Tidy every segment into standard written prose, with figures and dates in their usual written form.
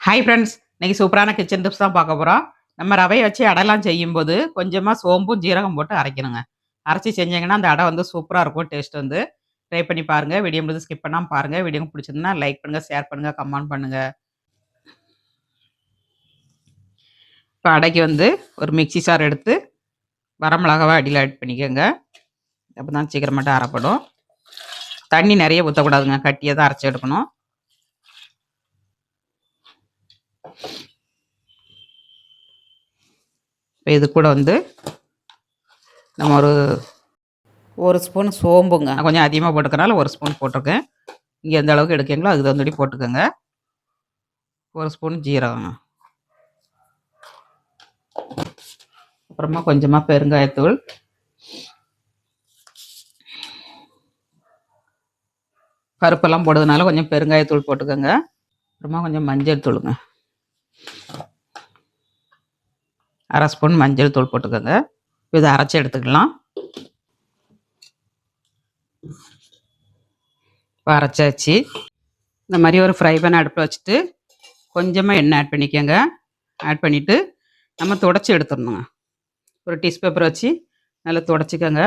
Hi friends! இன்னைக்கு சூப்பரான kitchen tips தான் பார்க்க போறோம். நம்ம ரவைய வச்சு அடைலாம் செய்யும்போது, கொஞ்சமா சோம்பும், ஜீரகம் போட்டு அரைக்கணுங்க. அரைச்சு செஞ்சீங்கன்னா, அந்த அடை வந்து சூப்பரா இருக்கும் டேஸ்ட் வந்து. ட்ரை பண்ணி பாருங்க. வீடியோ முடிஞ்சு ஸ்கிப் பண்ணாம பாருங்க. வீடியோ பிடிச்சிருந்தா லைக் பண்ணுங்க, ஷேர் பண்ணுங்க, கமெண்ட் பண்ணுங்க. இப்ப அடைக்கு வந்து ஒரு மிக்ஸி ஜார் எடுத்து, வரமிளகாவ அடியில ஆட் பண்ணிக்கோங்க. அப்பதான் சீக்கிரமாட்ட அரைப்படும். தண்ணி நெறைய ஊத்தக்கூடாதுங்க. கட்டியா தான் அரைச்சு எடுக்கணும். இப்ப இது கூட வந்து நம்ம ஒரு ஸ்பூன் சோம்புங்க. நான் கொஞ்சம் அதிகமாக போட்டுக்கனால ஒரு ஸ்பூன் போட்டிருக்கேன். நீங்க எந்த அளவுக்கு எடுக்கீங்களோ அதுக்கு தகுந்தபடி போட்டுக்கோங்க. ஒரு ஸ்பூன் ஜீரகம். அப்புறமா கொஞ்சமா பெருங்காயத்தூள். பருப்பெல்லாம் போடுறதுனால கொஞ்சம் பெருங்காயத்தூள் போட்டுக்கோங்க. அப்புறமா கொஞ்சம் மஞ்சள் தூளுங்க. அரை ஸ்பூன் மஞ்சள் தூள் போட்டுக்கோங்க. இதை அரைச்சி எடுத்துக்கலாம். இப்போ அரைச்சாச்சு. இந்த மாதிரி ஒரு ஃப்ரை பேன் அடுப்பில் வச்சுட்டு கொஞ்சமாக எண்ணெய் ஆட் பண்ணிக்கோங்க. ஆட் பண்ணிவிட்டு நம்ம துடைச்சி எடுத்துடணுங்க. ஒரு டிஷ்யூ பேப்பர் வச்சு நல்லா துடைச்சிக்கோங்க.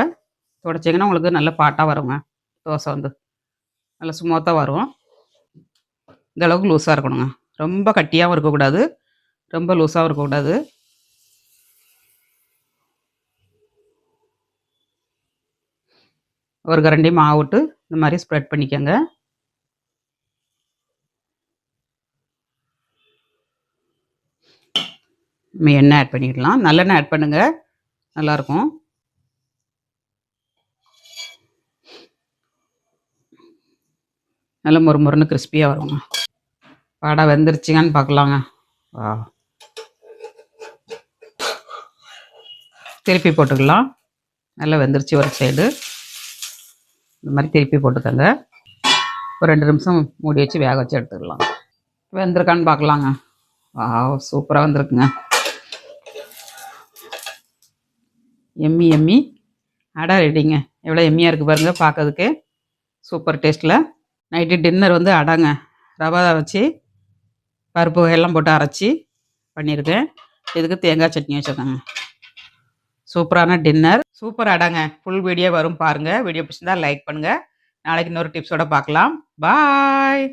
துடைச்சிங்கன்னா உங்களுக்கு நல்ல பாட்டாக வருங்க. தோசை வந்து நல்லா ஸ்மூத்தாக வரும். இந்த அளவுக்கு லூஸாக இருக்கணுங்க. ரொம்ப கட்டியாகவும் இருக்கக்கூடாது, ரொம்ப லூஸாகவும் இருக்கக்கூடாது. ஒரு கரண்டி மாவு விட்டு இந்த மாதிரி ஸ்ப்ரெட் பண்ணிக்கோங்க. நம்ம எண்ணெய் ஆட் பண்ணிக்கலாம். நல்லெண்ணெய் ஆட் பண்ணுங்க, நல்லாயிருக்கும். நல்லா மொறுமொறுன்னு கிறிஸ்பியாக வருங்க. வடை வெந்துருச்சுங்கன்னு பார்க்கலாங்க. திருப்பி போட்டுக்கலாம். நல்லா வெந்துருச்சு ஒரு சைடு. இந்த மாதிரி திருப்பி போட்டுக்கோங்க. ஒரு 2 நிமிஷம் மூடி வச்சு வேக வச்சு எடுத்துக்கலாம். வெந்திருக்கான்னு பார்க்கலாங்க. சூப்பராக வந்திருக்குங்க. எம்மி எம்மி அடை ரெடிங்க. எவ்வளோ எம்மியாக இருக்குது பாருங்கள் பார்க்கறதுக்கு. சூப்பர் டேஸ்ட்டில். நைட்டு டின்னர் வந்து அடைங்க. ரவை வச்சு பருப்பு வகையெல்லாம் போட்டு அரைச்சி பண்ணியிருக்கேன். இதுக்கு தேங்காய் சட்னி வச்சுருக்கேங்க. சூப்பரான டின்னர். சூப்பர் அடைங்க. ஃபுல் வீடியோ வரும் பாருங்கள். வீடியோ பிடிச்சிருந்தா லைக் பண்ணுங்கள். நாளைக்கு இன்னொரு டிப்ஸோடு பார்க்கலாம். பாய்.